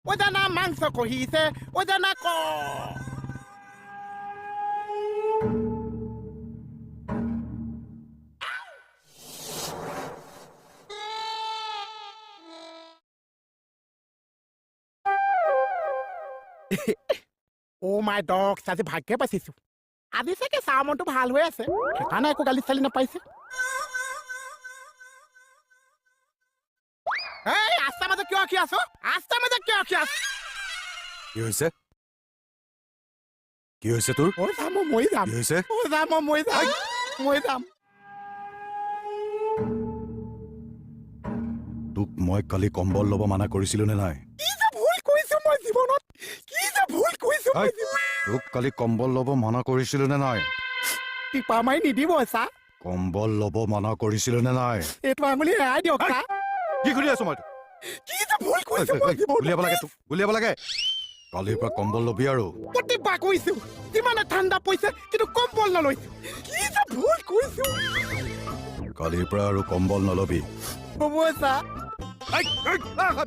ওজানা মাংস কহিছে ওজানা ক ও মাই ডগ আজি ভাগ্যে পাইছিছো আজি চাগে চাহ মনটো ভাল হৈ আছে সেইকাৰণে একো গালি চালি নাপাইছে এই আস্তা মাজে কিয় কি আছো আস্তা মাজে কিয় কি আছো কি হৈছে কি হৈছে তোৰ ও যাম মই যাম কি হৈছে ও যাম মই যাম তোক মই কালি কম্বল ল'ব মানা কৰিছিলো নে নাই কি যে ভুল কৰিছো মই জীৱনত কি যে ভুল কৰিছো মই তোক কালি কম্বল ল'ব মানা কৰিছিলো নে নাই টিপা মাৰি নিদিব চা কম্বল ল'ব মানা কৰিছিলো নে নাই এইটো আঙুলি এৰাই দিয়ক চা কি কৰি আছো মই কি যে ভুল কৰিছো মই জীৱনত উলিয়াব লাগে তোক উলিয়াব লাগে কালিৰ পৰা কম্বল ল'বি আৰু প্ৰতিভা কৰিছো যিমানে ঠাণ্ডা পৰিছে কিন্তু কম্বল নলৈছো কি যে ভুল কৰিছো কালিৰ পৰা আৰু কম্বল নলবি হ'ব চা এই, এই, আহ,